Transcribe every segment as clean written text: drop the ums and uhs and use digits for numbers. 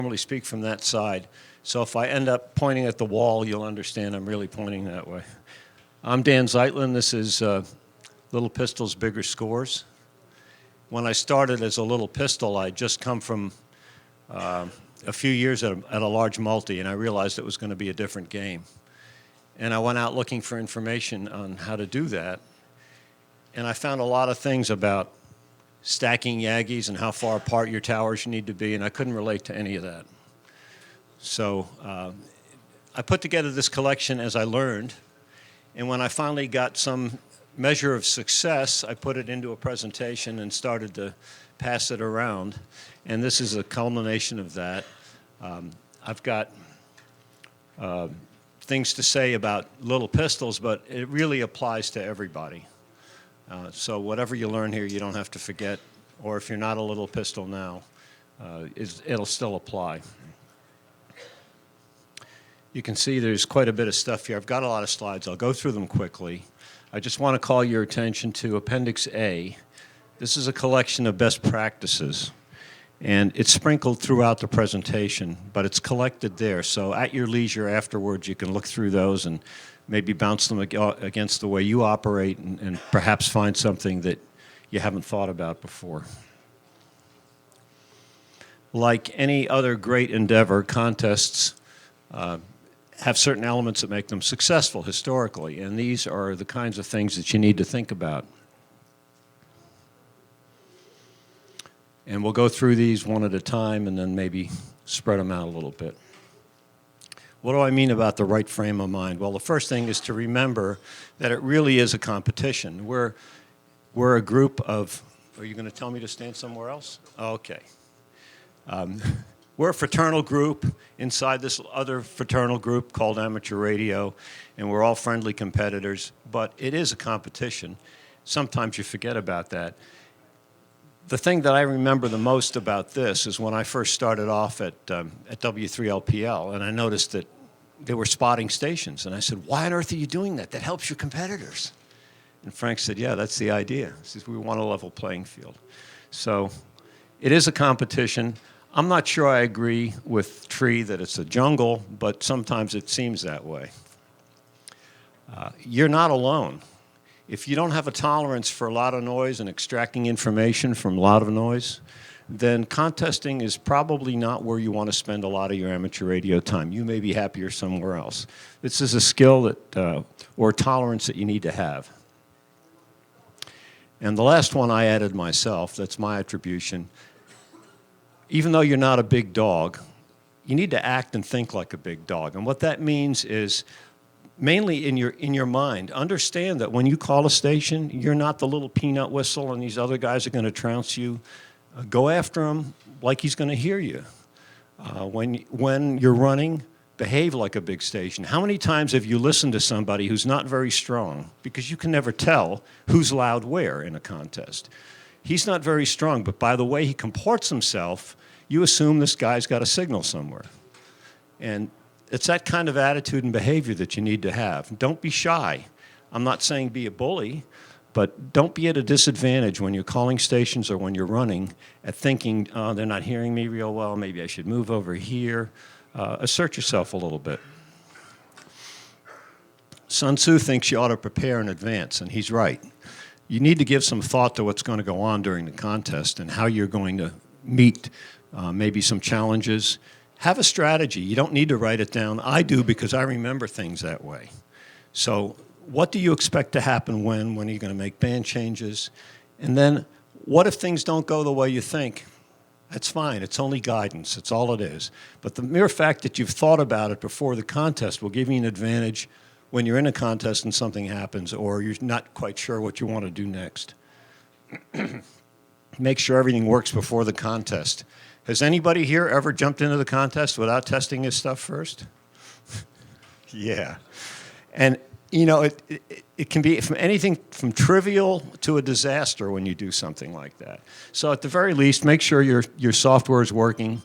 normally speak from that side. So if I end up pointing at the wall, you'll understand I'm really pointing that way. I'm Dan Zeitlin. This is Little Pistols, Bigger Scores. When I started as a little pistol, I'd just come from a few years at a large multi, and I realized it was going to be a different game. And I went out looking for information on how to do that. And I found a lot of things about stacking Yagis and how far apart your towers need to be, and I couldn't relate to any of that. So I put together this collection as I learned, and when I finally got some measure of success, I put it into a presentation and started to pass it around. And this is a culmination of that. I've got things to say about little pistols, but it really applies to everybody. So whatever you learn here, you don't have to forget, or if you're not a little pistol now, it'll still apply. You can see there's quite a bit of stuff here. I've got a lot of slides. I'll go through them quickly. I just want to call your attention to Appendix A. This is a collection of best practices, and it's sprinkled throughout the presentation, but it's collected there. So at your leisure afterwards, you can look through those and maybe bounce them against the way you operate and perhaps find something that you haven't thought about before. Like any other great endeavor, contests have certain elements that make them successful historically, and these are the kinds of things that you need to think about. And we'll go through these one at a time and then maybe spread them out a little bit. What do I mean about the right frame of mind? Well, the first thing is to remember that it really is a competition. We're a group of, are you going to tell me to stand somewhere else? Okay. We're a fraternal group inside this other fraternal group called Amateur Radio, and we're all friendly competitors, but it is a competition. Sometimes you forget about that. The thing that I remember the most about this is when I first started off at W3LPL, and I noticed that they were spotting stations, and I said, why on earth are you doing that? That helps your competitors. And Frank said, yeah, that's the idea. He says, we want a level playing field. So it is a competition. I'm not sure I agree with Tree that it's a jungle, but sometimes it seems that way. You're not alone. If you don't have a tolerance for a lot of noise and extracting information from a lot of noise, then contesting is probably not where you want to spend a lot of your amateur radio time. You may be happier somewhere else. This is a skill that, or tolerance that you need to have. And the last one I added myself, that's my attribution. Even though you're not a big dog, you need to act and think like a big dog. And what that means is, mainly in your mind, understand that when you call a station, you're not the little peanut whistle and these other guys are going to trounce you. Go after him like he's going to hear you. When you're running, behave like a big station. How many times have you listened to somebody who's not very strong? Because you can never tell who's loud where in a contest. He's not very strong, but by the way he comports himself, you assume this guy's got a signal somewhere. And it's that kind of attitude and behavior that you need to have. Don't be shy. I'm not saying be a bully, but don't be at a disadvantage when you're calling stations or when you're running at thinking, oh, they're not hearing me real well, maybe I should move over here. Assert yourself a little bit. Sun Tzu thinks you ought to prepare in advance, and he's right. You need to give some thought to what's going to go on during the contest and how you're going to meet maybe some challenges. Have a strategy. You don't need to write it down. I do because I remember things that way. So what do you expect to happen when are you going to make band changes? And then what if things don't go the way you think? That's fine. It's only guidance. It's all it is. But the mere fact that you've thought about it before the contest will give you an advantage when you're in a contest and something happens or you're not quite sure what you want to do next. Make sure everything works before the contest. Has anybody here ever jumped into the contest without testing his stuff first? Yeah. And, you know, it can be from anything from trivial to a disaster when you do something like that. So at the very least, make sure your software is working,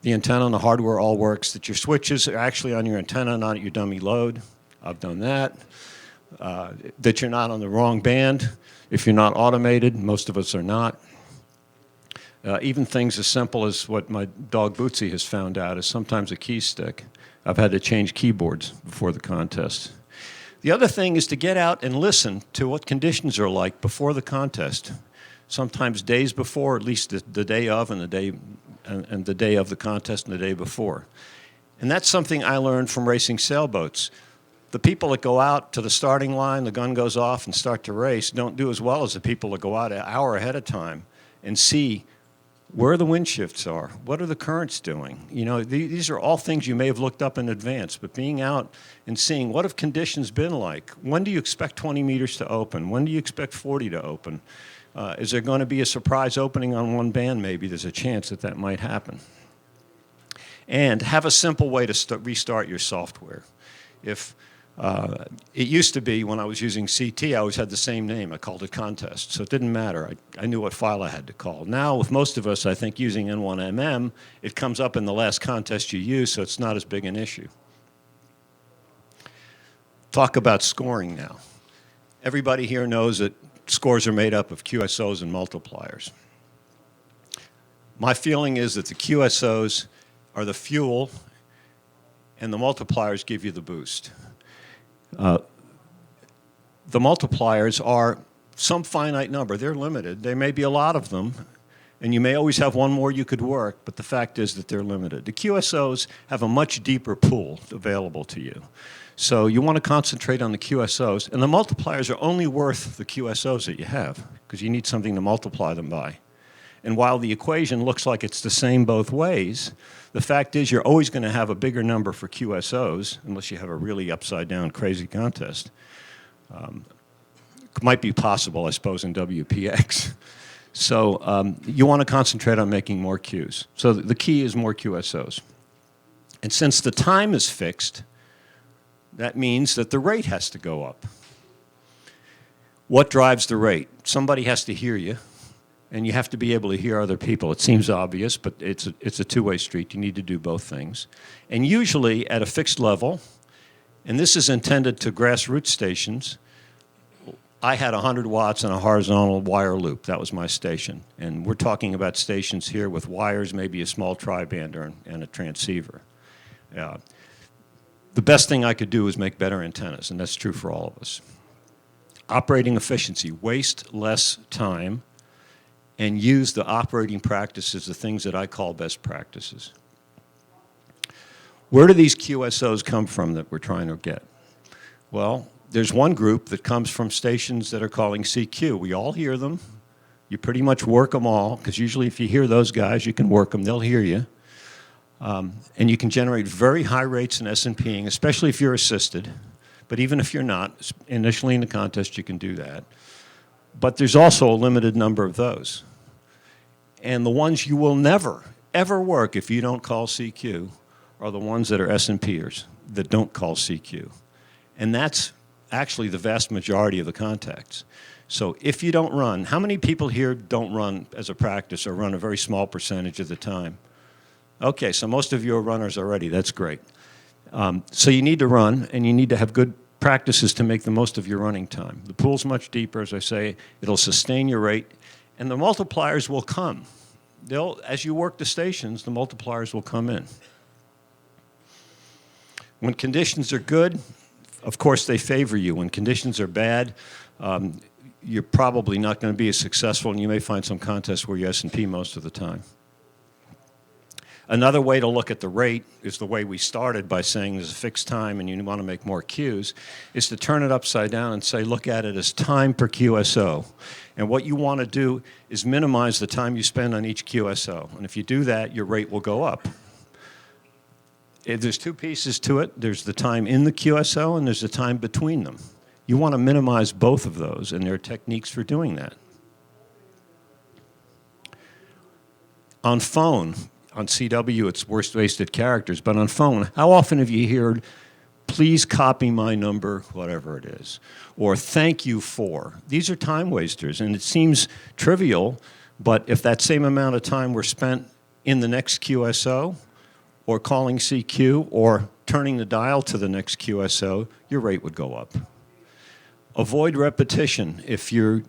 the antenna and the hardware all works, that your switches are actually on your antenna, not at your dummy load. I've done that. That you're not on the wrong band. If you're not automated, most of us are not. Even things as simple as what my dog Bootsy has found out is sometimes a key stick. I've had to change keyboards before the contest. The other thing is to get out and listen to what conditions are like before the contest. Sometimes days before, at least the day of and the day of the contest and the day before. And that's something I learned from racing sailboats. The people that go out to the starting line, the gun goes off and start to race, don't do as well as the people that go out an hour ahead of time and see where the wind shifts are, what are the currents doing. You know, these are all things you may have looked up in advance, but being out and seeing what have conditions been like. When do you expect 20 meters to open? When do you expect 40 to open? Is there going to be a surprise opening on one band? Maybe there's a chance that that might happen. And have a simple way to restart your software. If it used to be when I was using CT, I always had the same name. I called it contest, so it didn't matter. I knew what file I had to call. Now, with most of us, I think using N1MM, it comes up in the last contest you use, so it's not as big an issue. Talk about scoring now. Everybody here knows that scores are made up of QSOs and multipliers. My feeling is that the QSOs are the fuel, and the multipliers give you the boost. The multipliers are some finite number. They're limited. There may be a lot of them, and you may always have one more you could work, but the fact is that they're limited. The QSOs have a much deeper pool available to you. So you want to concentrate on the QSOs, and the multipliers are only worth the QSOs that you have, because you need something to multiply them by. And while the equation looks like it's the same both ways, the fact is you're always going to have a bigger number for QSOs, unless you have a really upside-down crazy contest. Might be possible, I suppose, in WPX. So you want to concentrate on making more Qs. So the key is more QSOs. And since the time is fixed, that means that the rate has to go up. What drives the rate? Somebody has to hear you. And you have to be able to hear other people. It seems obvious, but it's a two-way street. You need to do both things. And usually at a fixed level, and this is intended to grassroots stations, I had 100 watts and a horizontal wire loop. That was my station. And we're talking about stations here with wires, maybe a small tri-bander and a transceiver. The best thing I could do is make better antennas, and that's true for all of us. Operating efficiency, waste less time, and use the operating practices, the things that I call best practices. Where do these QSOs come from that we're trying to get? Well, there's one group that comes from stations that are calling CQ. We all hear them. You pretty much work them all, because usually if you hear those guys, you can work them. They'll hear you. And you can generate very high rates in S&Ping, especially if you're assisted. But even if you're not, initially in the contest, you can do that. But there's also a limited number of those. And the ones you will never, ever work if you don't call CQ are the ones that are S&Pers that don't call CQ. And that's actually the vast majority of the contacts. So if you don't run, how many people here don't run as a practice or run a very small percentage of the time? Okay, so most of you are runners already. That's great. So you need to run, and you need to have good practices to make the most of your running time. The pool's much deeper, as I say. It'll sustain your rate, and the multipliers will come. As you work the stations, the multipliers will come in. When conditions are good, of course, they favor you. When conditions are bad, you're probably not going to be as successful, and you may find some contests where you S&P most of the time. Another way to look at the rate is the way we started by saying there's a fixed time and you want to make more Qs, is to turn it upside down and say look at it as time per QSO. And what you want to do is minimize the time you spend on each QSO. And if you do that, your rate will go up. There's two pieces to it. There's the time in the QSO and there's the time between them. You want to minimize both of those, and there are techniques for doing that. On phone, on CW, it's worst wasted characters, but on phone, how often have you heard, please copy my number, whatever it is, or thank you for? These are time wasters, and it seems trivial, but if that same amount of time were spent in the next QSO, or calling CQ, or turning the dial to the next QSO, your rate would go up. Avoid repetition. If you're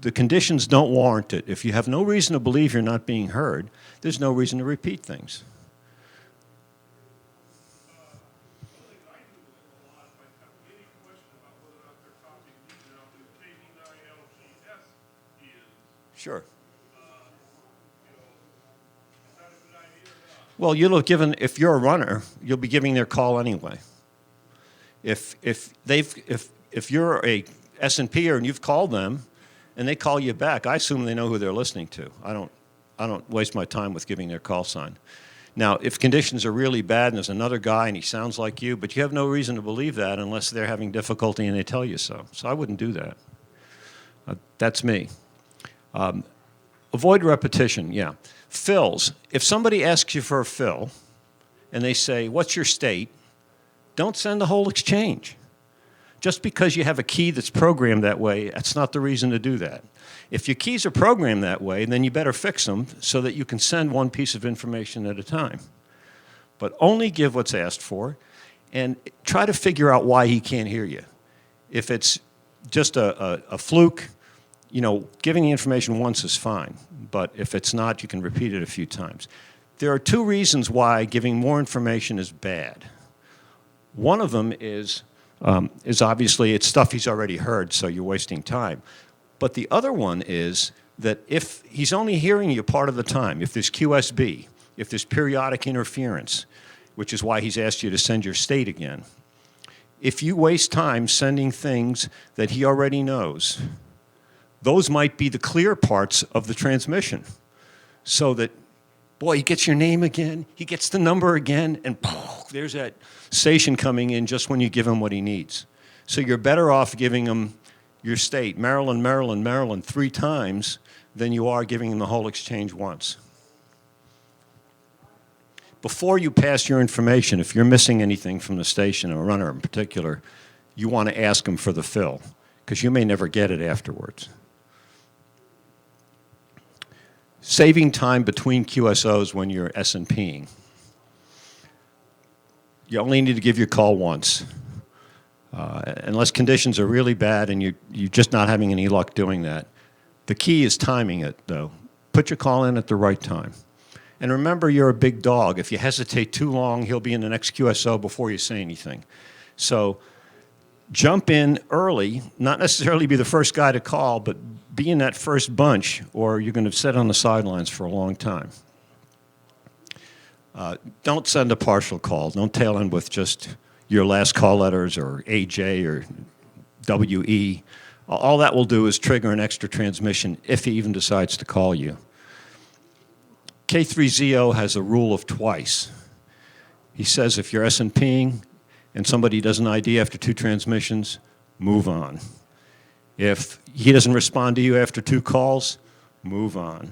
the conditions don't warrant it. If you have no reason to believe you're not being heard, there's no reason to repeat things. Sure. Well, you'll have given, if you're a runner, you'll be giving their call anyway. If you're a S&P-er and you've called them and they call you back, I assume they know who they're listening to. I don't waste my time with giving their call sign. Now, if conditions are really bad and there's another guy and he sounds like you, but you have no reason to believe that unless they're having difficulty and they tell you so. So I wouldn't do that. That's me. Avoid repetition, yeah. Fills. If somebody asks you for a fill and they say, what's your state? Don't send the whole exchange. Just because you have a key that's programmed that way, that's not the reason to do that. If your keys are programmed that way, then you better fix them so that you can send one piece of information at a time. But only give what's asked for and try to figure out why he can't hear you. If it's just a fluke, giving the information once is fine. But if it's not, you can repeat it a few times. There are two reasons why giving more information is bad. One of them is obviously it's stuff he's already heard, so you're wasting time. But the other one is that if he's only hearing you part of the time, if there's QSB, if there's periodic interference, which is why he's asked you to send your state again, if you waste time sending things that he already knows, those might be the clear parts of the transmission. So that, boy, he gets your name again, he gets the number again, and there's that station coming in just when you give him what he needs. So you're better off giving him your state, Maryland, Maryland, Maryland, 3 times than you are giving him the whole exchange once. Before you pass your information, if you're missing anything from the station, or a runner in particular, you want to ask him for the fill, because you may never get it afterwards. Saving time between QSOs when you're S&Ping. You only need to give your call once. Unless conditions are really bad and you're just not having any luck doing that. The key is timing it, though. Put your call in at the right time. And remember, you're a big dog. If you hesitate too long, he'll be in the next QSO before you say anything. So jump in early, not necessarily be the first guy to call, but be in that first bunch, or you're going to sit on the sidelines for a long time. Don't send a partial call. Don't tail end with just your last call letters or AJ or WE. All that will do is trigger an extra transmission if he even decides to call you. K3ZO has a rule of twice. He says if you're S&Ping and somebody does an ID after 2 transmissions, move on. If he doesn't respond to you after 2 calls, move on.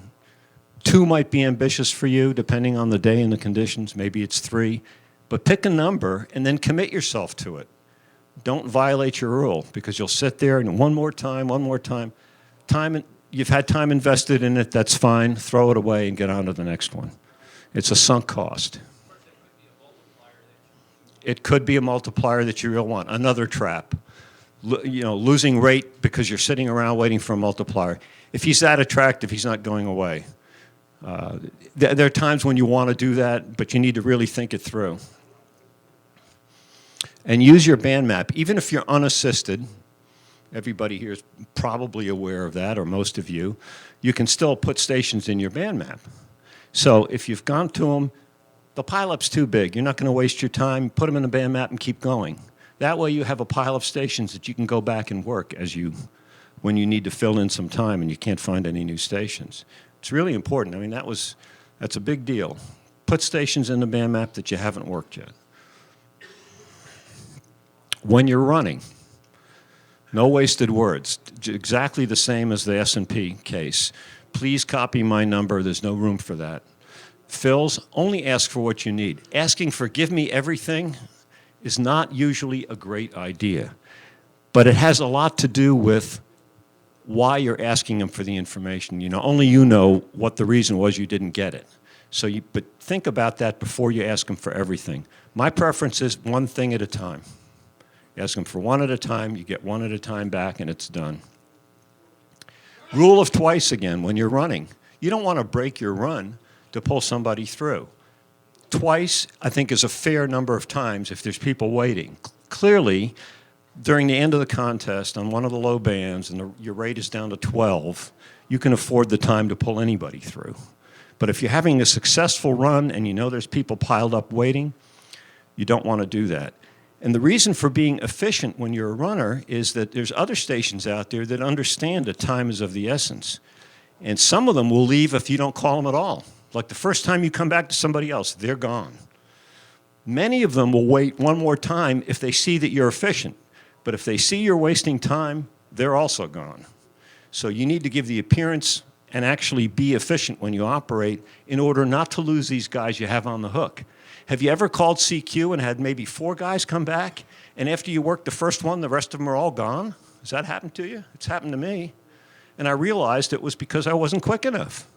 2 might be ambitious for you, depending on the day and the conditions. Maybe it's 3. But pick a number and then commit yourself to it. Don't violate your rule, because you'll sit there and one more time. You've had time invested in it, that's fine. Throw it away and get on to the next one. It's a sunk cost. It could be a multiplier that you really want. Another trap. Losing rate because you're sitting around waiting for a multiplier. If he's that attractive, he's not going away. There are times when you want to do that, but you need to really think it through. And use your band map. Even if you're unassisted, everybody here is probably aware of that, or most of you, you can still put stations in your band map. So if you've gone to them, the pileup's too big. You're not going to waste your time. Put them in the band map and keep going. That way you have a pile of stations that you can go back and work when you need to fill in some time and you can't find any new stations. It's really important. I mean, that's a big deal. Put stations in the band map that you haven't worked yet. When you're running, no wasted words. Exactly the same as the S&P case. Please copy my number. There's no room for that. Fills, only ask for what you need. Asking for give me everything is not usually a great idea, but it has a lot to do with why you're asking them for the information. Only you know what the reason was you didn't get it. But think about that before you ask them for everything. My preference is one thing at a time. You ask them for one at a time, you get one at a time back, and it's done. Rule of twice again when you're running. You don't want to break your run to pull somebody through. Twice, I think, is a fair number of times if there's people waiting. Clearly, during the end of the contest on one of the low bands and your rate is down to 12, you can afford the time to pull anybody through. But if you're having a successful run and you know there's people piled up waiting, you don't want to do that. And the reason for being efficient when you're a runner is that there's other stations out there that understand that time is of the essence. And some of them will leave if you don't call them at all. Like the first time you come back to somebody else, they're gone. Many of them will wait one more time if they see that you're efficient. But if they see you're wasting time, they're also gone. So you need to give the appearance and actually be efficient when you operate in order not to lose these guys you have on the hook. Have you ever called CQ and had maybe 4 guys come back, and after you worked the first one, the rest of them are all gone? Has that happened to you? It's happened to me. And I realized it was because I wasn't quick enough.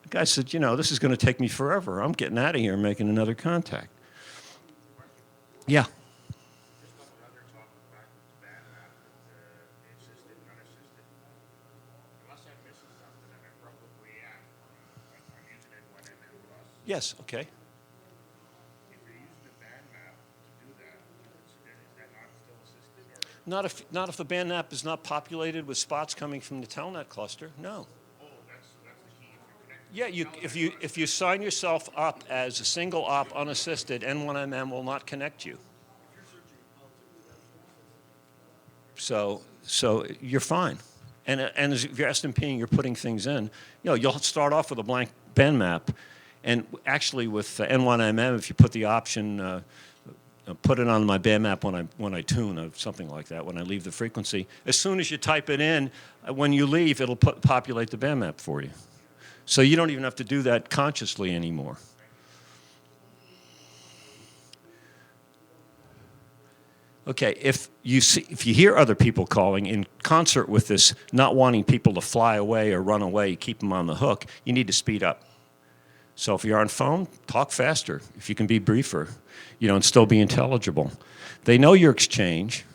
The guy said, you know, this is going to take me forever. I'm getting out of here and making another contact. Yeah. Yes, okay. Not if the band map is not populated with spots coming from the telnet cluster. No. Oh, that's the key. Yeah, if you sign yourself up as a single op unassisted, N1MM will not connect you. So you're fine. And as if you're SMPing, you're putting things in. You know, you'll start off with a blank band map, and actually with N1MM, if you put the option. Put it on my band map when I tune or something like that, when I leave the frequency. As soon as you type it in, when you leave, it'll populate the band map for you. So you don't even have to do that consciously anymore. Okay, if you hear other people calling in concert with this not wanting people to fly away or run away, keep them on the hook, you need to speed up. So if you're on phone, talk faster. If you can be briefer, you know, and still be intelligible. They know your exchange.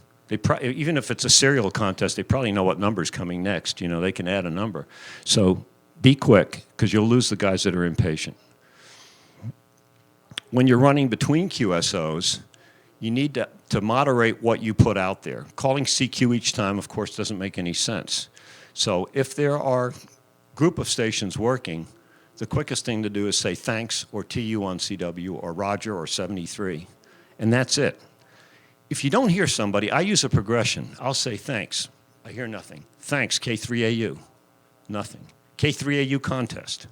Even if it's a serial contest, they probably know what number's coming next. You know, they can add a number. So be quick, because you'll lose the guys that are impatient. When you're running between QSOs, you need to moderate what you put out there. Calling CQ each time, of course, doesn't make any sense. So if there are a group of stations working, the quickest thing to do is say thanks or TU on CW or Roger or 73, and that's it. If you don't hear somebody, I use a progression. I'll say thanks. I hear nothing. Thanks, K3AU. Nothing. K3AU contest.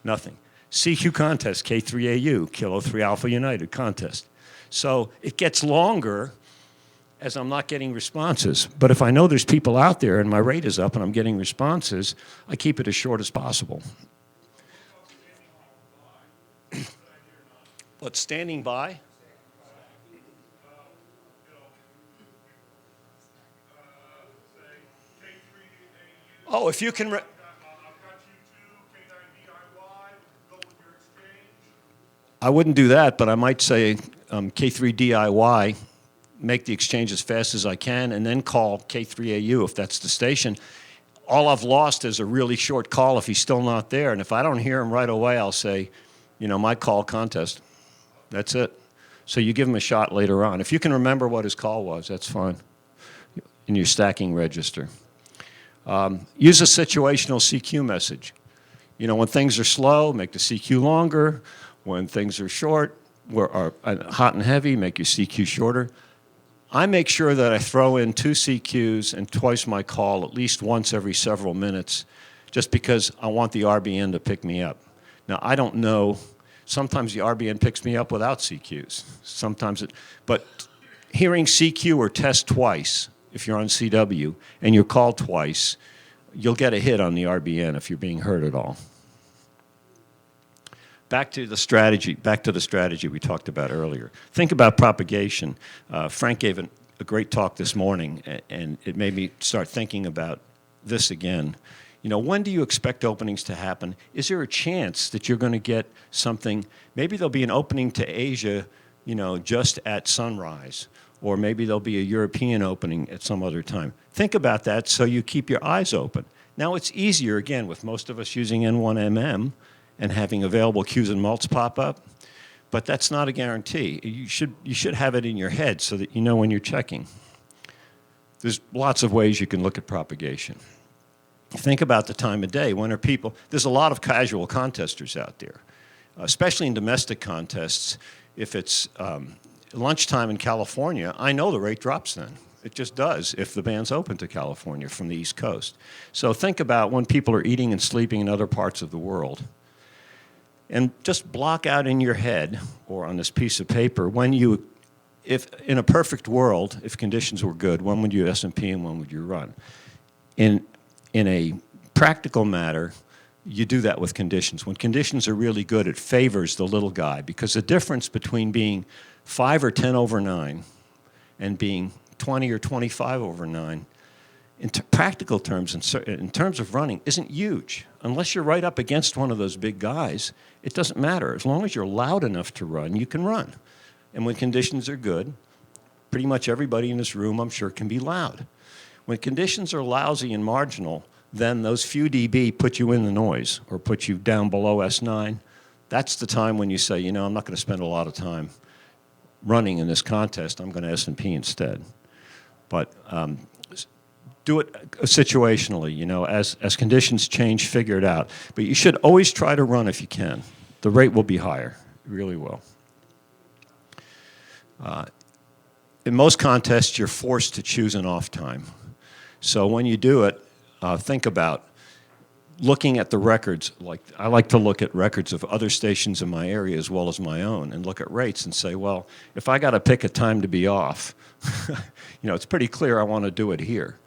Nothing. CQ contest, K3AU, Kilo 3 Alpha United contest. So it gets longer as I'm not getting responses. But if I know there's people out there and my rate is up and I'm getting responses, I keep it as short as possible. What, standing by? Oh, if you can... I wouldn't do that, but I might say K3 DIY, make the exchange as fast as I can, and then call K3AU if that's the station. All I've lost is a really short call if he's still not there, and if I don't hear him right away, I'll say, you know, my call contest. That's it. So you give him a shot later on. If you can remember what his call was, that's fine in your stacking register. Use a situational CQ message. You know, when things are slow, make the CQ longer. When things are short, or hot and heavy, make your CQ shorter. I make sure that I throw in 2 CQs and twice my call at least once every several minutes, just because I want the RBN to pick me up. Now, I don't know. Sometimes the RBN picks me up without CQs. But hearing CQ or test twice, if you're on CW, and you're called twice, you'll get a hit on the RBN if you're being heard at all. Back to the strategy we talked about earlier. Think about propagation. Frank gave a great talk this morning, and it made me start thinking about this again. You know, when do you expect openings to happen? Is there a chance that you're going to get something? Maybe there'll be an opening to Asia, you know, just at sunrise, or maybe there'll be a European opening at some other time. Think about that so you keep your eyes open. Now, it's easier, again, with most of us using N1MM and having available cues and mults pop up, but that's not a guarantee. You should have it in your head so that you know when you're checking. There's lots of ways you can look at propagation. Think about the time of day. When are people, there's a lot of casual contesters out there, especially in domestic contests. If it's lunchtime in California, I know the rate drops then. It just does if the band's open to California from the East Coast. So think about when people are eating and sleeping in other parts of the world. And just block out in your head or on this piece of paper when you, if in a perfect world, if conditions were good, when would you S&P and when would you run? In a practical matter, you do that with conditions. When conditions are really good, it favors the little guy because the difference between being 5 or 10 over 9 and being 20 or 25 over 9, in practical terms, in terms of running, isn't huge. Unless you're right up against one of those big guys, it doesn't matter. As long as you're loud enough to run, you can run. And when conditions are good, pretty much everybody in this room, I'm sure, can be loud. When conditions are lousy and marginal, then those few dB put you in the noise or put you down below S9. That's the time when you say, you know, I'm not going to spend a lot of time running in this contest. I'm going to S&P instead. But do it situationally, you know, as conditions change, figure it out. But you should always try to run if you can. The rate will be higher. It really will. In most contests, you're forced to choose an off time. So when you do it, think about looking at the records. Like I like to look at records of other stations in my area as well as my own and look at rates and say, well, if I got to pick a time to be off, you know, it's pretty clear I want to do it here.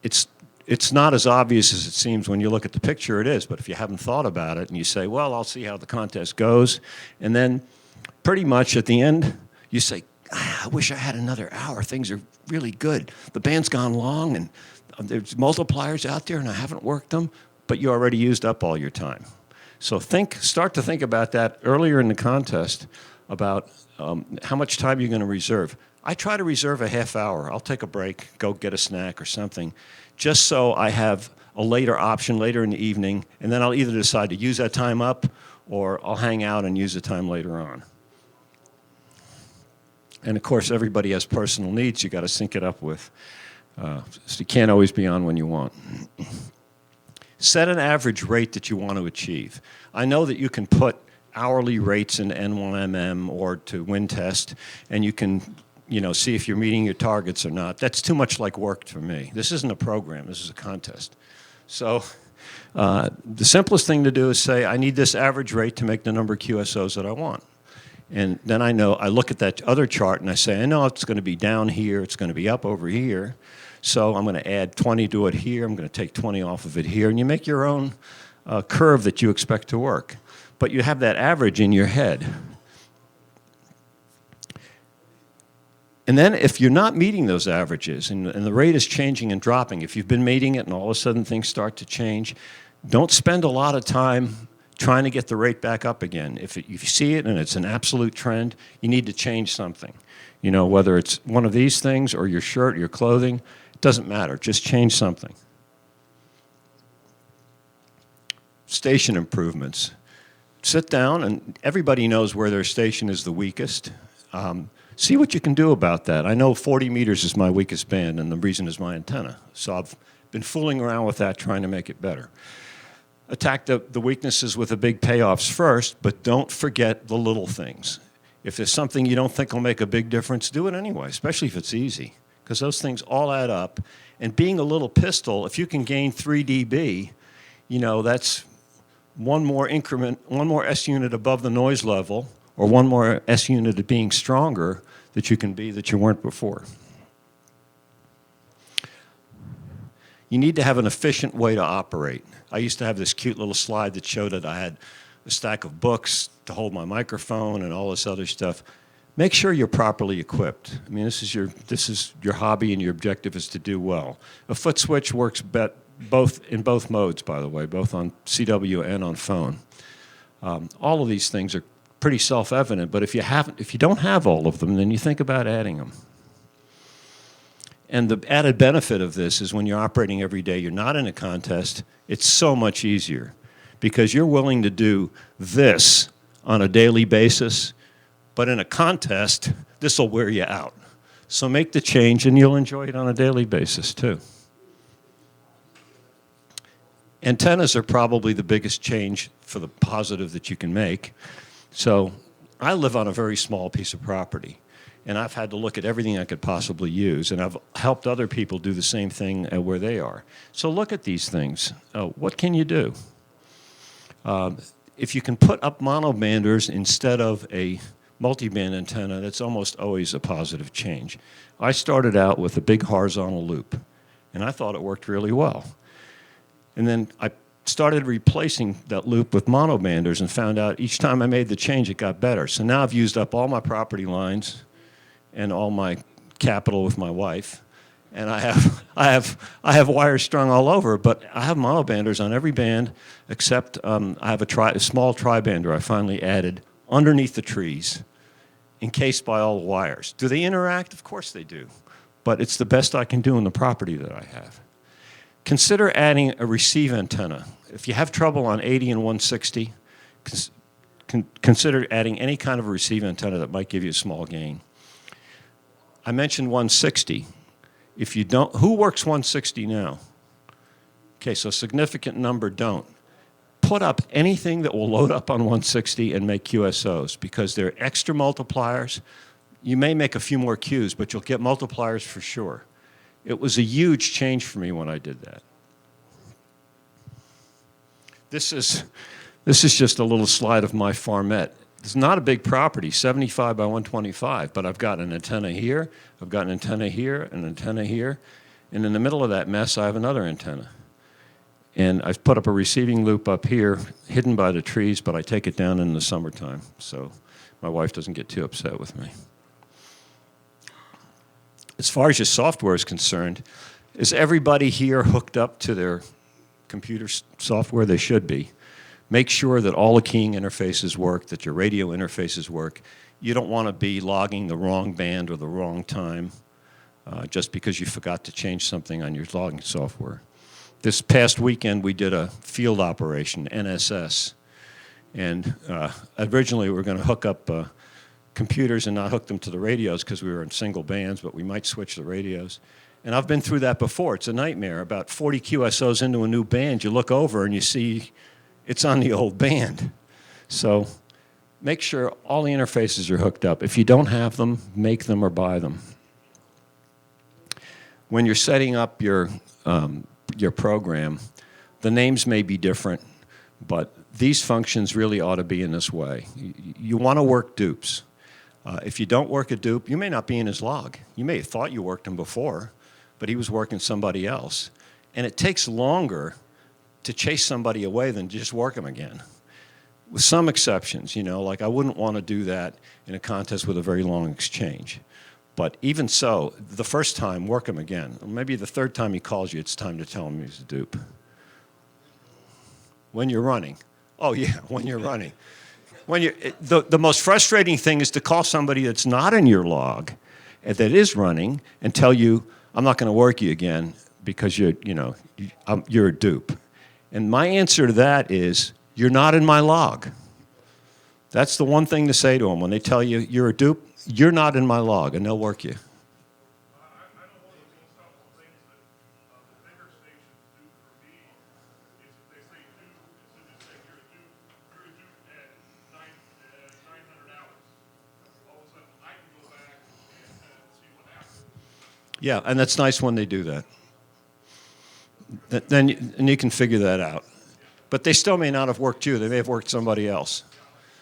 It's not as obvious as it seems when you look at the picture. It is, but if you haven't thought about it and you say, well, I'll see how the contest goes, and then pretty much at the end, you say, I wish I had another hour. Things are really good. The band's gone long, and there's multipliers out there, and I haven't worked them, but you already used up all your time. So start to think about that earlier in the contest about how much time you're going to reserve. I try to reserve a half hour. I'll take a break, go get a snack or something, just so I have a later option later in the evening, and then I'll either decide to use that time up or I'll hang out and use the time later on. And of course, everybody has personal needs you got to sync it up with. So you can't always be on when you want. Set an average rate that you want to achieve. I know that you can put hourly rates in N1MM or to WinTest, and you can, you know, see if you're meeting your targets or not. That's too much like work for me. This isn't a program. This is a contest. So the simplest thing to do is say, I need this average rate to make the number of QSOs that I want. And then I know, I look at that other chart and I say, I know it's going to be down here, it's going to be up over here, so I'm going to add 20 to it here, I'm going to take 20 off of it here, and you make your own curve that you expect to work. But you have that average in your head. And then if you're not meeting those averages, and the rate is changing and dropping, if you've been meeting it and all of a sudden things start to change, don't spend a lot of time trying to get the rate back up again. If you see it and it's an absolute trend, you need to change something. You know, whether it's one of these things or your shirt, your clothing, it doesn't matter. Just change something. Station improvements. Sit down, and everybody knows where their station is the weakest. See what you can do about that. I know 40 meters is my weakest band, and the reason is my antenna. So I've been fooling around with that, trying to make it better. Attack the weaknesses with the big payoffs first, but don't forget the little things. If there's something you don't think will make a big difference, do it anyway, especially if it's easy, because those things all add up. And being a little pistol, if you can gain 3 dB, you know, that's one more increment, one more S unit above the noise level, or one more S unit of being stronger that you can be that you weren't before. You need to have an efficient way to operate. I used to have this cute little slide that showed that I had a stack of books to hold my microphone and all this other stuff. Make sure you're properly equipped. I mean, this is your hobby, and your objective is to do well. A foot switch works in both modes, by the way, both on CW and on phone. All of these things are pretty self-evident, but if you don't have all of them, then you think about adding them. And the added benefit of this is when you're operating every day, you're not in a contest, it's so much easier because you're willing to do this on a daily basis, but in a contest, this will wear you out. So make the change and you'll enjoy it on a daily basis too. Antennas are probably the biggest change for the positive that you can make. So I live on a very small piece of property, and I've had to look at everything I could possibly use, and I've helped other people do the same thing where they are. So look at these things. What can you do? If you can put up monobanders instead of a multiband antenna, that's almost always a positive change. I started out with a big horizontal loop, and I thought it worked really well. And then I started replacing that loop with monobanders and found out each time I made the change, it got better. So now I've used up all my property lines and all my capital with my wife, and I have wires strung all over, but I have monobanders on every band except I have a small tri-bander I finally added underneath the trees, encased by all the wires. Do they interact? Of course they do, but it's the best I can do in the property that I have. Consider adding a receive antenna. If you have trouble on 80 and 160, consider adding any kind of a receive antenna that might give you a small gain. I mentioned 160. If you don't, who works 160 now? Okay, so a significant number don't. Put up anything that will load up on 160 and make QSOs because they're extra multipliers. You may make a few more Qs, but you'll get multipliers for sure. It was a huge change for me when I did that. This is just a little slide of my farmette. It's not a big property, 75 by 125, but I've got an antenna here, I've got an antenna here, an antenna here, and in the middle of that mess, I have another antenna. And I've put up a receiving loop up here, hidden by the trees, but I take it down in the summertime, so my wife doesn't get too upset with me. As far as your software is concerned, is everybody here hooked up to their computer software? They should be. Make sure that all the keying interfaces work, that your radio interfaces work. You don't want to be logging the wrong band or the wrong time just because you forgot to change something on your logging software. This past weekend, we did a field operation, NSS, and originally we were going to hook up computers and not hook them to the radios because we were in single bands, but we might switch the radios. And I've been through that before. It's a nightmare. About 40 QSOs into a new band, you look over and you see it's on the old band. So make sure all the interfaces are hooked up. If you don't have them, make them or buy them. When you're setting up your program, the names may be different, but these functions really ought to be in this way. You want to work dupes. If you don't work a dupe, you may not be in his log. You may have thought you worked him before, but he was working somebody else. And it takes longer to chase somebody away than just work them again. With some exceptions, like I wouldn't want to do that in a contest with a very long exchange. But even so, the first time, work him again. Or maybe the third time he calls you, it's time to tell him he's a dupe. When you're running. Oh yeah, when you're running. The most frustrating thing is to call somebody that's not in your log, that is running, and tell you, I'm not going to work you again because you're a dupe. And my answer to that is, you're not in my log. That's the one thing to say to them. When they tell you you're a dupe, you're not in my log, and they'll work you. I know one of the most helpful things that the bigger stations do for me is if they say dupe, instead of saying you're a dupe at 900 hours. All of a sudden, I can go back and see what happened. Yeah, and that's nice when they do that. Then you can figure that out. But they still may not have worked you. They may have worked somebody else.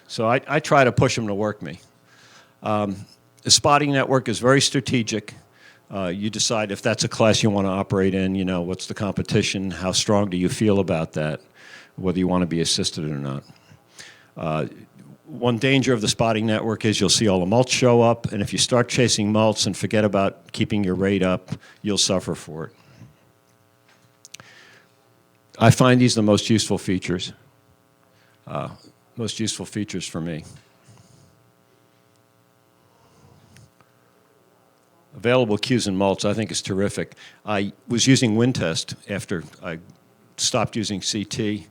So I try to push them to work me. The spotting network is very strategic. You decide if that's a class you want to operate in, what's the competition, how strong do you feel about that, whether you want to be assisted or not. One danger of the spotting network is you'll see all the mults show up, and if you start chasing mults and forget about keeping your rate up, you'll suffer for it. I find these the most useful features. Most useful features for me. Available cues and mults, I think, is terrific. I was using WinTest after I stopped using CT,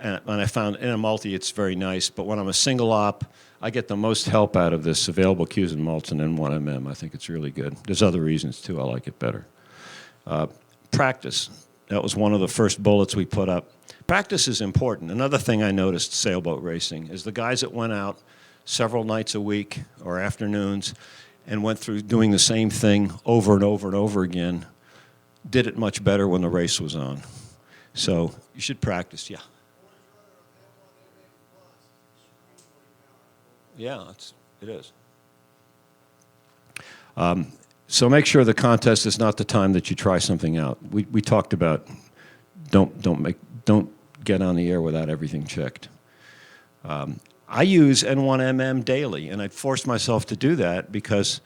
and I found in a multi it's very nice, but when I'm a single op, I get the most help out of this available cues and mults and N1MM. I think it's really good. There's other reasons, too. I like it better. Practice. That was one of the first bullets we put up. Practice is important. Another thing I noticed sailboat racing is the guys that went out several nights a week or afternoons and went through doing the same thing over and over and over again did it much better when the race was on. So you should practice, yeah. Yeah, it is. So make sure the contest is not the time that you try something out. We talked about don't get on the air without everything checked. I use N1MM daily, and I forced myself to do that because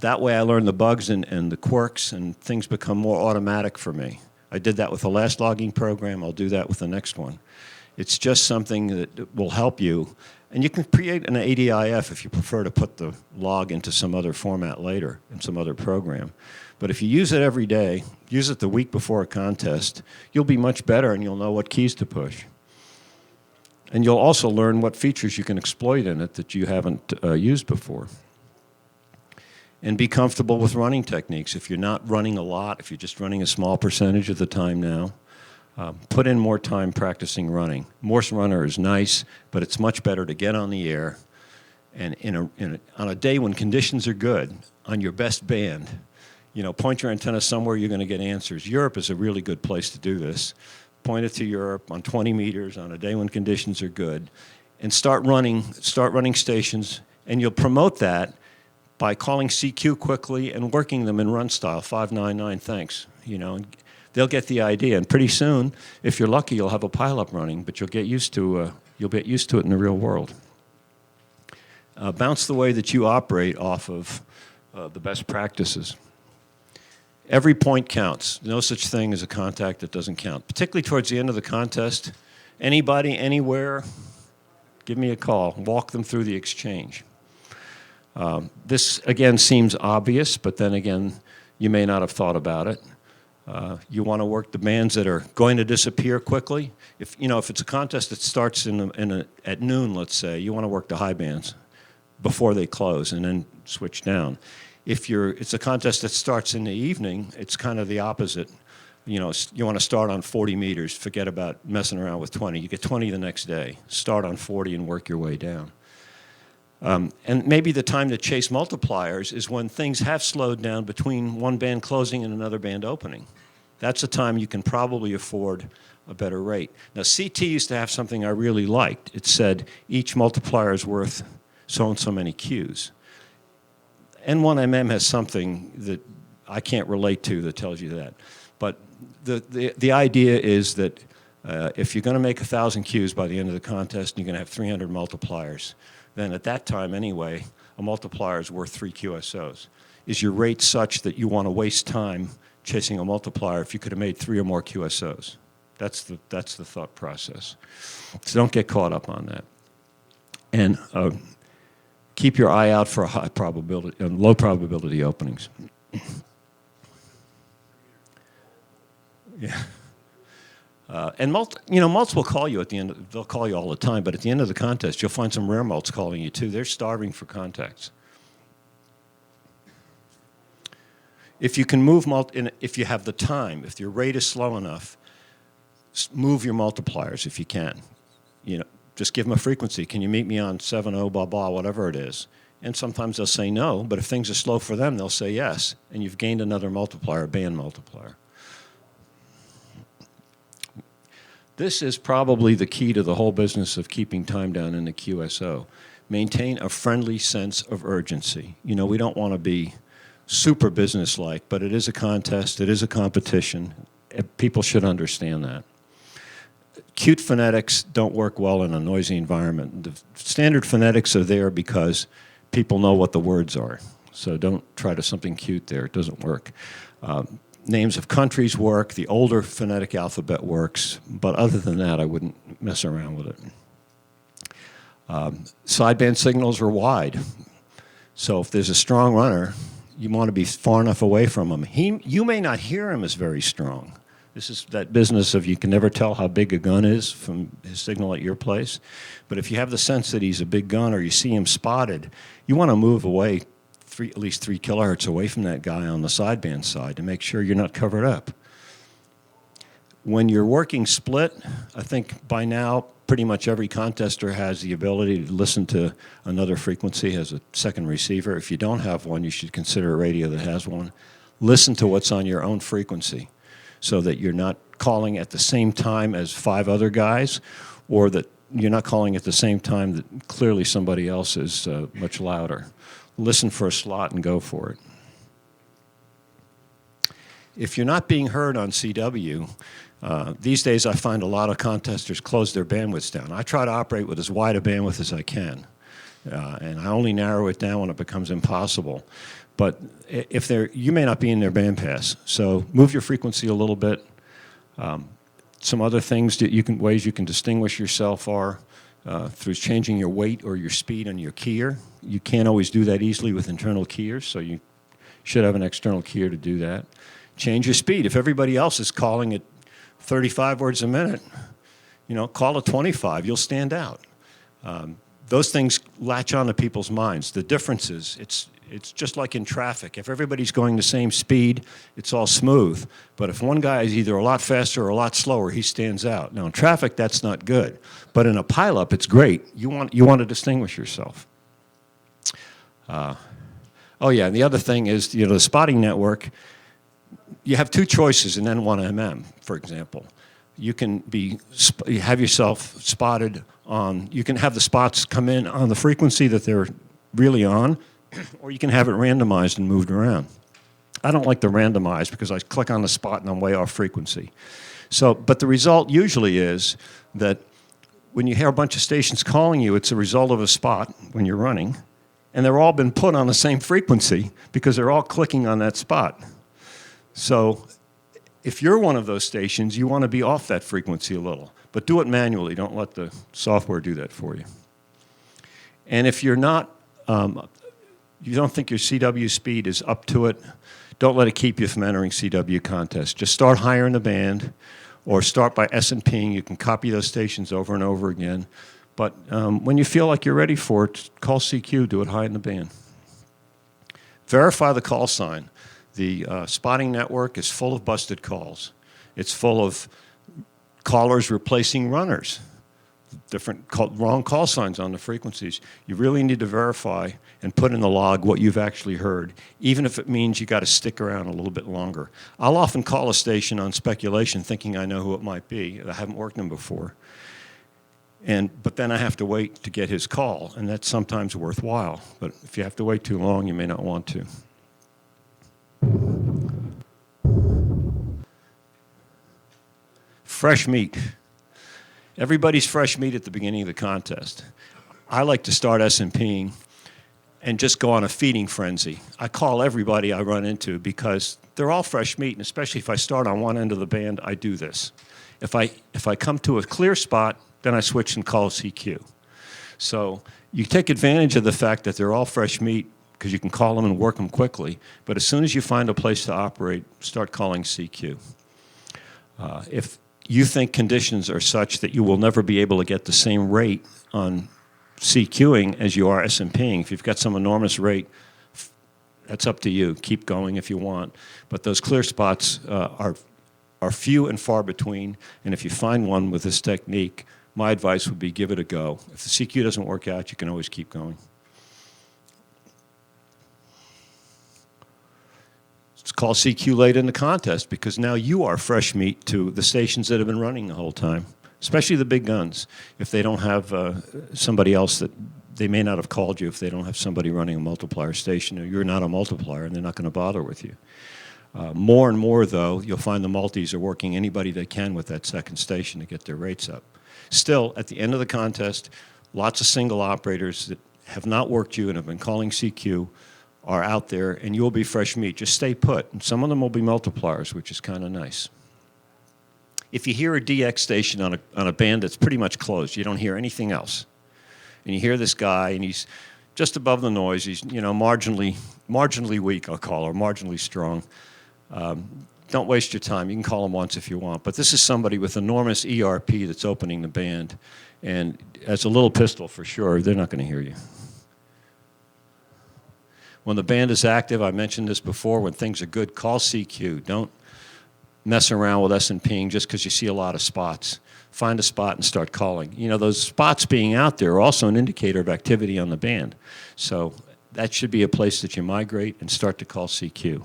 that way I learn the bugs and the quirks, and things become more automatic for me. I did that with the last logging program. I'll do that with the next one. It's just something that will help you. And you can create an ADIF if you prefer to put the log into some other format later in some other program. But if you use it every day, use it the week before a contest, you'll be much better and you'll know what keys to push. And you'll also learn what features you can exploit in it that you haven't used before. And be comfortable with running techniques. If you're not running a lot, if you're just running a small percentage of the time now, put in more time practicing running. Morse Runner is nice, but it's much better to get on the air. And on a day when conditions are good, on your best band, point your antenna somewhere you're going to get answers. Europe is a really good place to do this. Point it to Europe on 20 meters on a day when conditions are good, and start running stations, and you'll promote that by calling CQ quickly and working them in run style, 599, thanks. They'll get the idea, and pretty soon, if you're lucky, you'll have a pileup running, but you'll get used to it in the real world. Bounce the way that you operate off of the best practices. Every point counts. No such thing as a contact that doesn't count, particularly towards the end of the contest. Anybody, anywhere, give me a call. Walk them through the exchange. This, again, seems obvious, but then again, you may not have thought about it. You want to work the bands that are going to disappear quickly. If it's a contest that starts at noon, let's say, you want to work the high bands before they close and then switch down. If it's a contest that starts in the evening, it's kind of the opposite. You want to start on 40 meters, forget about messing around with 20. You get 20 the next day. Start on 40 and work your way down. And maybe the time to chase multipliers is when things have slowed down between one band closing and another band opening. That's a time you can probably afford a better rate. Now, CT used to have something I really liked. It said each multiplier is worth so and so many Qs. N1MM has something that I can't relate to that tells you that. But the idea is that if you're going to make 1,000 Qs by the end of the contest and you're going to have 300 multipliers, then at that time anyway, a multiplier is worth 3 QSOs. Is your rate such that you want to waste time chasing a multiplier if you could have made 3 or more QSOs? That's the thought process. So don't get caught up on that. And keep your eye out for high probability and low probability openings. Yeah. And mults will call you at the end. They'll call you all the time, but at the end of the contest, you'll find some rare mults calling you too. They're starving for contacts. If you can move if you have the time, if your rate is slow enough, move your multipliers if you can. Just give them a frequency. Can you meet me on 7.0, blah, blah, whatever it is? And sometimes they'll say no, but if things are slow for them, they'll say yes. And you've gained another multiplier, a band multiplier. This is probably the key to the whole business of keeping time down in the QSO. Maintain a friendly sense of urgency. We don't want to be super businesslike, but it is a contest, it is a competition. People should understand that. Cute phonetics don't work well in a noisy environment. The standard phonetics are there because people know what the words are. So don't try to something cute there. It doesn't work. Names of countries work. The older phonetic alphabet works. But other than that, I wouldn't mess around with it. Sideband signals are wide. So if there's a strong runner, You want to be far enough away from him. You may not hear him as very strong. This is that business of you can never tell how big a gun is from his signal at your place. But if you have the sense that he's a big gun or you see him spotted, you want to move away at least 3 kilohertz away from that guy on the sideband side to make sure you're not covered up. When you're working split, I think by now pretty much every contester has the ability to listen to another frequency as a second receiver. If you don't have one, you should consider a radio that has one. Listen to what's on your own frequency so that you're not calling at the same time as 5 other guys, or that you're not calling at the same time that clearly somebody else is much louder. Listen for a slot and go for it. If you're not being heard on CW, these days I find a lot of contesters close their bandwidths down. I try to operate with as wide a bandwidth as I can, and I only narrow it down when it becomes impossible. But if you may not be in their bandpass, so move your frequency a little bit. Some other things that ways you can distinguish yourself are through changing your weight or your speed on your keyer. You can't always do that easily with internal keyers, so you should have an external keyer to do that. Change your speed. If everybody else is calling at 35 words a minute, call at 25. You'll stand out. Those things latch on to people's minds. The difference is, it's just like in traffic. If everybody's going the same speed, it's all smooth. But if one guy is either a lot faster or a lot slower, he stands out. Now in traffic, that's not good. But in a pileup, it's great. You want to distinguish yourself. Oh yeah, and the other thing is, the spotting network. You have 2 choices in N1MM, for example. You can have yourself spotted on. You can have the spots come in on the frequency that they're really on, or you can have it randomized and moved around. I don't like the randomized because I click on the spot and I'm way off frequency. But the result usually is that when you hear a bunch of stations calling you, it's a result of a spot when you're running, and they're all been put on the same frequency because they're all clicking on that spot. So if you're one of those stations, you want to be off that frequency a little, but do it manually. Don't let the software do that for you. And if you're not, you don't think your CW speed is up to it, don't let it keep you from entering CW contests. Just start higher in the band, or start by S&Ping. You can copy those stations over and over again. But when you feel like you're ready for it, call CQ, do it high in the band. Verify the call sign. The spotting network is full of busted calls. It's full of callers replacing runners, different wrong call signs on the frequencies. You really need to verify and put in the log what you've actually heard, even if it means you got to stick around a little bit longer. I'll often call a station on speculation thinking I know who it might be. I haven't worked them before. But then I have to wait to get his call, and that's sometimes worthwhile. But if you have to wait too long, you may not want to. Fresh meat. Everybody's fresh meat at the beginning of the contest. I like to start S&Ping and just go on a feeding frenzy. I call everybody I run into because they're all fresh meat, and especially if I start on one end of the band, I do this. If I come to a clear spot, then I switch and call CQ. So you take advantage of the fact that they're all fresh meat because you can call them and work them quickly. But as soon as you find a place to operate, start calling CQ. If you think conditions are such that you will never be able to get the same rate on CQing as you are S&Ping, if you've got some enormous rate, that's up to you. Keep going if you want. But those clear spots are few and far between, and if you find one with this technique, my advice would be give it a go. If the CQ doesn't work out, you can always keep going. It's called CQ late in the contest because now you are fresh meat to the stations that have been running the whole time, especially the big guns. If they don't have somebody else that they may not have called you if they don't have somebody running a multiplier station, or you're not a multiplier and they're not going to bother with you. More and more, though, you'll find the multis are working anybody they can with that second station to get their rates up. Still, at the end of the contest, lots of single operators that have not worked you and have been calling CQ are out there, and you'll be fresh meat. Just stay put. And some of them will be multipliers, which is kind of nice. If you hear a DX station on a band that's pretty much closed, you don't hear anything else, and you hear this guy, and he's just above the noise. He's, marginally weak, I'll call, or marginally strong. Don't waste your time. You can call him once if you want. But this is somebody with enormous ERP that's opening the band. And as a little pistol, for sure, they're not going to hear you. When the band is active, I mentioned this before, when things are good, call CQ. Don't mess around with S&Ping just because you see a lot of spots. Find a spot and start calling. Those spots being out there are also an indicator of activity on the band. So that should be a place that you migrate and start to call CQ.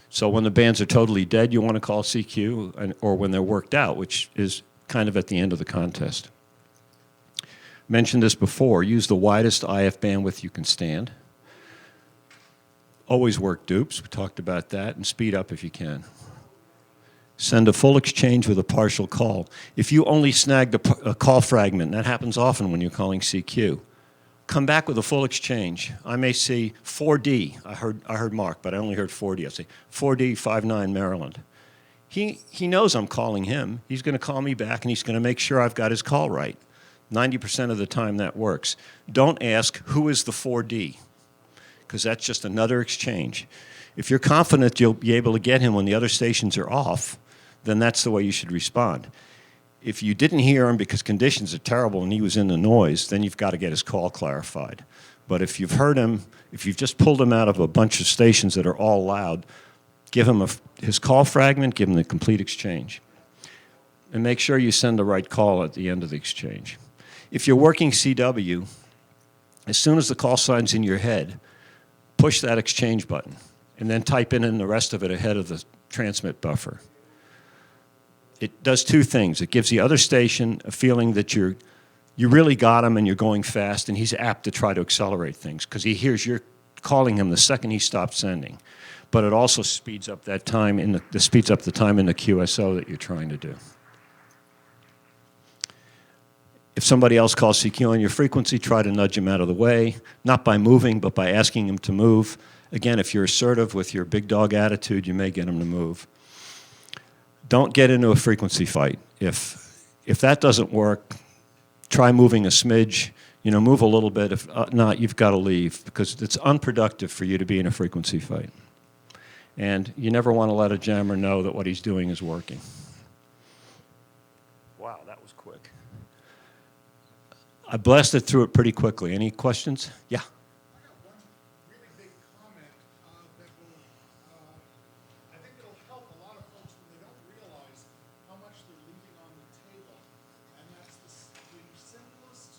So when the bands are totally dead, you want to call CQ, or when they're worked out, which is kind of at the end of the contest. Mentioned this before, use the widest IF bandwidth you can stand. Always work dupes, we talked about that, and speed up if you can. Send a full exchange with a partial call. If you only snagged a call fragment, and that happens often when you're calling CQ, come back with a full exchange. I may see 4D, I heard Mark, but I only heard 4D. I say 4D 59 Maryland. He knows I'm calling him. He's going to call me back, and he's going to make sure I've got his call right. 90% of the time that works. Don't ask, who is the 4D? Because that's just another exchange. If you're confident you'll be able to get him when the other stations are off, then that's the way you should respond. If you didn't hear him because conditions are terrible and he was in the noise, then you've got to get his call clarified. But if you've heard him, if you've just pulled him out of a bunch of stations that are all loud, give him his call fragment, give him the complete exchange. And make sure you send the right call at the end of the exchange. If you're working CW, as soon as the call sign's in your head, push that exchange button and then type in the rest of it ahead of the transmit buffer. It does two things. It gives the other station a feeling that you really got him and you're going fast, and he's apt to try to accelerate things because he hears you're calling him the second he stops sending. But it also speeds up that time speeds up the time in the QSO that you're trying to do. If somebody else calls CQ on your frequency, try to nudge him out of the way, not by moving, but by asking him to move. Again, if you're assertive with your big dog attitude, you may get him to move. Don't get into a frequency fight. If that doesn't work, try moving a smidge, move a little bit. If not, you've got to leave because it's unproductive for you to be in a frequency fight. And you never want to let a jammer know that what he's doing is working. Wow, that was quick. I blasted through it pretty quickly. Any questions? Yeah. I got one really big comment that will, I think it'll help a lot of folks when they don't realize how much they're leaving on the table. And that's the simplest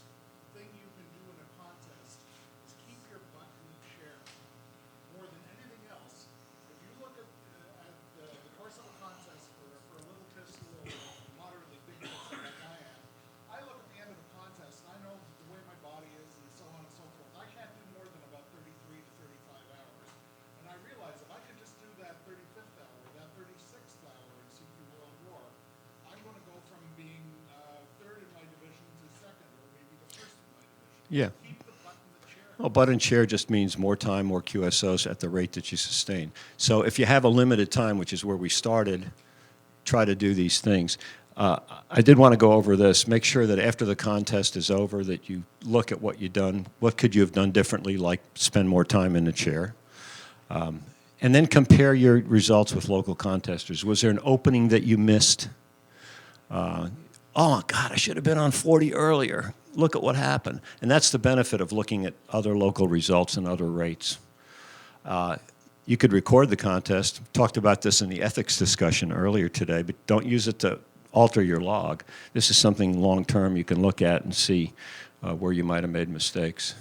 thing you can do in a contest is keep your butt in the chair. More than anything else, if you look at the course of a contest for a little pistol or moderately big pistol like I am, I look at the end of the contest and I know the way my body is and so on and so forth. I can't do more than about 33 to 35 hours. And I realize if I could just do that 35th hour, that 36th hour in CQ World War, I'm going to go from being third in my division to second or maybe the first in my division. Yeah. Keep the butt in the chair. Well, butt in chair just means more time, more QSOs at the rate that you sustain. So if you have a limited time, which is where we started, try to do these things. I did want to go over this. Make sure that after the contest is over that you look at what you've done. What could you have done differently, like spend more time in the chair? And then compare your results with local contesters. Was there an opening that you missed? Oh, God, I should have been on 40 earlier. Look at what happened. And that's the benefit of looking at other local results and other rates. You could record the contest. Talked about this in the ethics discussion earlier today, but don't use it to alter your log. This is something long-term you can look at and see where you might have made mistakes.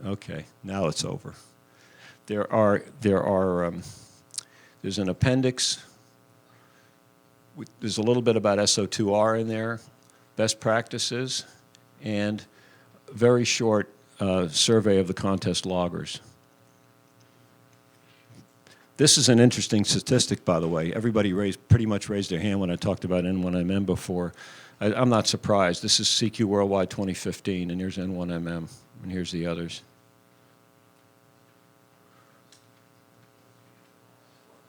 Okay, now it's over. There's an appendix. There's a little bit about SO2R in there, best practices, and very short survey of the contest loggers. This is an interesting statistic, by the way. Everybody pretty much raised their hand when I talked about N1MM before. I'm not surprised. This is CQ Worldwide 2015, and here's N1MM, and here's the others.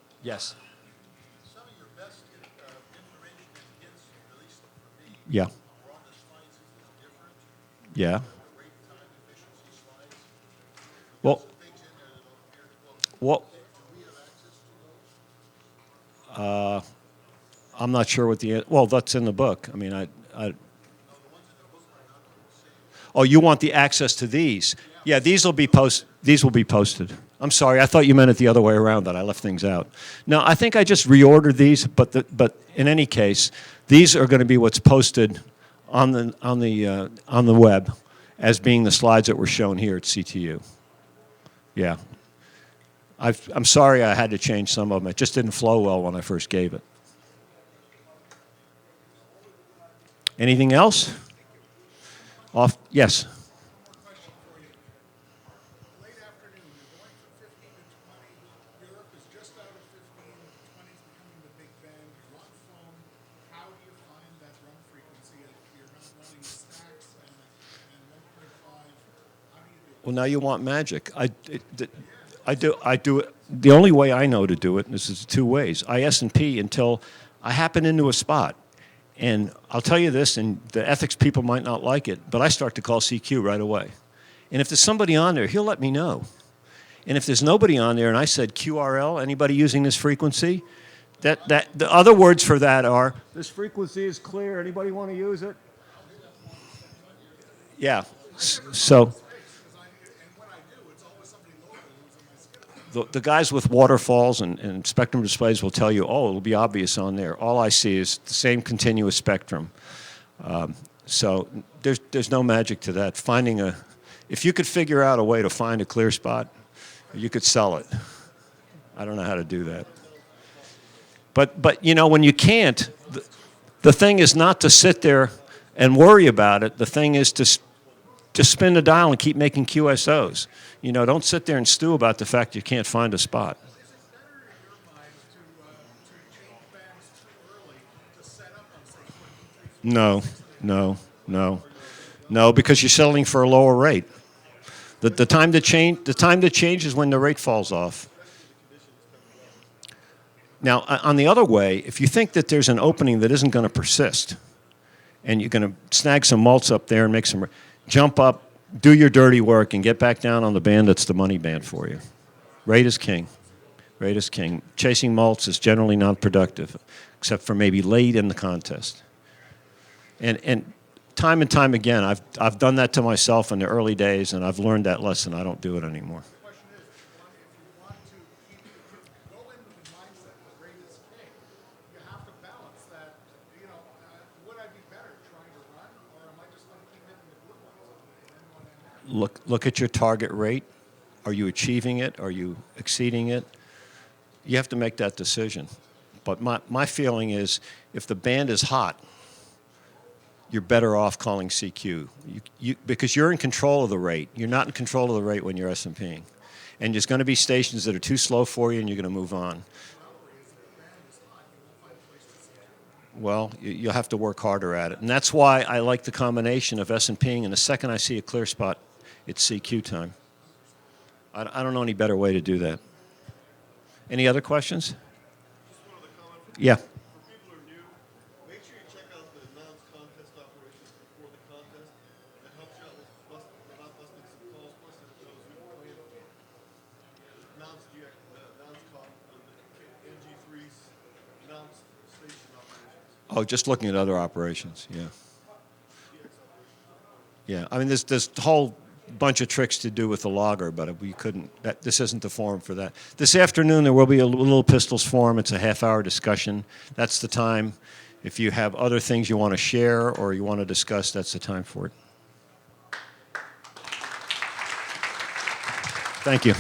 Some Yes. of your best Yeah. We're on the slides, is it different? Yeah. The rate time efficiency slides? Well, Some things in there that don't appear to well, what, do we have access to those? I'm not sure what the, well, that's in the book. I mean, No, the ones in the book are not the same. oh, you want the access to these? Yeah, these will be posted. I'm sorry, I thought you meant it the other way around, that I left things out. No, I think I just reordered these, but in any case, these are going to be what's posted on the web as being the slides that were shown here at CTU. Yeah. I'm sorry I had to change some of them. It just didn't flow well when I first gave it. Anything else? Yes. One question for you. Late afternoon, you're going from 15 to 20. Europe is just out of 15. 20 is becoming the big band. You're on phone. How do you find that run frequency if you're not running stacks and 1.5? How do you do it? Well, now you want magic. I do it. The only way I know to do it, and this is two ways. I S&P until I happen into a spot. And I'll tell you this, and the ethics people might not like it, but I start to call CQ right away. And if there's somebody on there, he'll let me know. And if there's nobody on there and I said QRL, anybody using this frequency, the other words for that are, this frequency is clear, anybody want to use it? Yeah, so And when I do, it's always somebody local who's in my schedule. the guys with waterfalls and spectrum displays will tell you, oh, it'll be obvious on there. All I see is the same continuous spectrum. So there's no magic to that. If you could figure out a way to find a clear spot, you could sell it. I don't know how to do that. But you know, when you can't, the thing is not to sit there and worry about it. The thing is to just spin the dial and keep making QSOs. You know, don't sit there and stew about the fact you can't find a spot. Is it better in your mind to change bands too early to set up on, say, 23? No, because you're settling for a lower rate. The time to change is when the rate falls off. Now, on the other way, if you think that there's an opening that isn't going to persist, and you're going to snag some mults up there and make some, jump up, do your dirty work, and get back down on the band that's the money band for you. Rate is king. Rate is king. Chasing mults is generally not productive, except for maybe late in the contest. And time again, I've done that to myself in the early days, and I've learned that lesson. I don't do it anymore. The question is, if you want to go in with the mindset that rate is king, you have to balance that. You know, would I be better trying to run, or am I just going to keep hitting the blue ones and Look at your target rate. Are you achieving it? Are you exceeding it? You have to make that decision. But my feeling is, if the band is hot, you're better off calling CQ because you're in control of the rate. You're not in control of the rate when you're S&Ping. And there's going to be stations that are too slow for you, and you're going to move on. Well, you'll have to work harder at it. And that's why I like the combination of S&Ping, and the second I see a clear spot, it's CQ time. I don't know any better way to do that. Any other questions? Just wanted to comment Yeah. for people who are new, make sure you check out the announced contest operations before the contest. That helps you out with not busting some calls, plus it shows who you're playing. Announced NG3's announced station operations. Oh, just looking at other operations, yeah. Yeah, I mean, there's a whole bunch of tricks to do with the logger, but we couldn't, this isn't the forum for that. This afternoon, there will be a little pistols forum. It's a half-hour discussion. That's the time. If you have other things you want to share or you want to discuss, that's the time for it. Thank you.